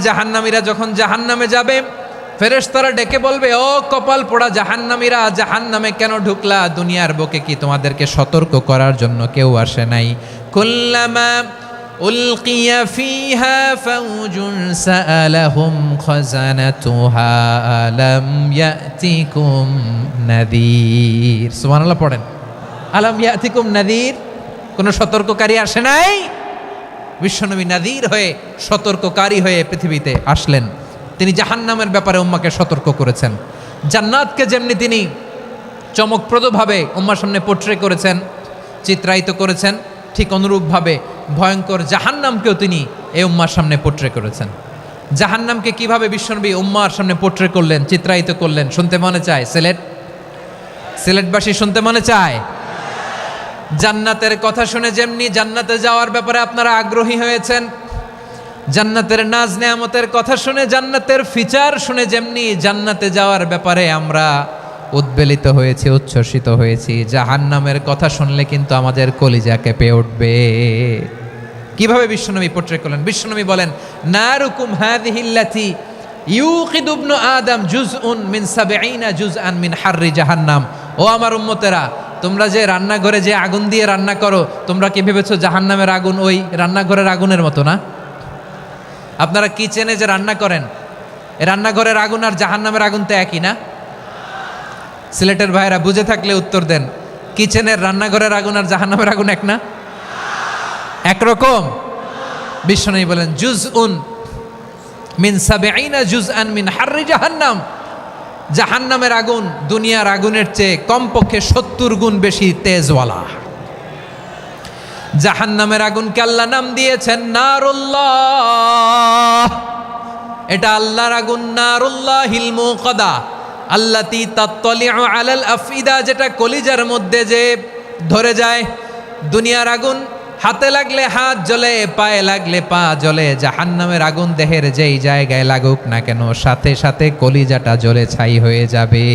জাহান্নামীরা যখন জাহান্নামে যাবে, ফেরেশতারা ডেকে বলবে, ও কপাল পোড়া জাহান্নামীরা, জাহান্নামে কেন ঢুকলা? দুনিয়ার বুকে কি তোমাদেরকে সতর্ক করার জন্য কেউ আসে নাই? কুল্লামা উলকিয়া ফিহা ফাউজুন সাআলাহুম খাজানাতুহা আলাম ইয়াতিকুম নাযীর। সুবহানাল্লাহ পড়েন। আলাম ইয়াতিকুম নাযীর, কোন সতর্ককারী আসে নাই? বিশ্বনবী নাযীর হয়ে, সতর্ককারী হয়ে পৃথিবীতে আসলেন। তিনি জাহান্নামের ব্যাপারে উম্মাকে সতর্ক করেছেন। জান্নাতকে যেমনি তিনি চমকপ্রদভাবে উম্মার সামনে পোট্রে করেছেন, চিত্রায়িত করেছেন, ঠিক অনুরূপভাবে ভয়ঙ্কর জাহান্নামকেও তিনি এই উম্মার সামনে পোট্রে করেছেন। জাহান্নামকে কিভাবে বিশ্বনবী উম্মার সামনে পোট্রে করলেন, চিত্রায়িত করলেন, শুনতে মনে চায়? সিলেটবাসী শুনতে মনে চায়? জান্নাতের কথা শুনে যেমনি জান্নাতে যাওয়ার ব্যাপারে আপনারা আগ্রহী হয়েছেন, জান্নাতের নাজ নেয়ামতের কথা শুনে, জান্নাতের ফিচার শুনে যেমনি জান্নাতে যাওয়ার ব্যাপারে আমরা উদ্বেলিত হয়েছি, উচ্ছ্বসিত হয়েছি, জাহান্নামের কথা শুনলে কিন্তু আমাদের কলিজা কেঁপে উঠবে। কিভাবে বিশ্বনবী পোট্রে করলেন? বিশ্বনবী বলেন, নারুকুম হাযিহিল্লাতী ইউকিদু ইবনু আদম জুজউন মিন ৭০ জুজআন মিন হাররি জাহান্নাম। ও আমার উম্মতেরা, তোমরা যে রান্নাঘরে যে আগুন দিয়ে রান্না করো, তোমরা কি ভেবেছো জাহান্নামের আগুন ওই রান্নাঘরের আগুনের মতো না? আপনারা কিচেনে যে রান্না করেন, রান্নাঘরের আগুন আর জাহান্নামের আগুন তো একই না? সিলেটের ভাইরা বুঝে থাকলে উত্তর দেন। কিচেনের রান্নাঘরের আগুন আর জাহান্নামের আগুন এক না? একরকম? বিশ্বনবী বলেন, জুজউন মিন ৭০ জুজআন মিন হাররি জাহান্নাম। জাহান্নামের আগুন দুনিয়ার আগুনের চেয়ে কমপক্ষে ৭০ গুণ বেশি তেজওয়ালা। জাহান্নামের আগুনকে আল্লাহ নাম দিয়েছেন নারুল্লাহ। এটা আল্লাহর আগুন, নারুল্লাহিল মুকাদা আল্লাতী তাত্তালিউ আলাল আফইদা, যেটা কলিজার মধ্যে যে ধরে যায়। দুনিয়ার আগুন হাতে লাগলে হাত জ্বলে, পায়ে লাগলে পা জ্বলে। জাহান্নামের আগুন দেহের যেই জায়গায় লাগুক না কেন, সাথে সাথে কলিজাটা জ্বলে ছাই হয়ে যাবে।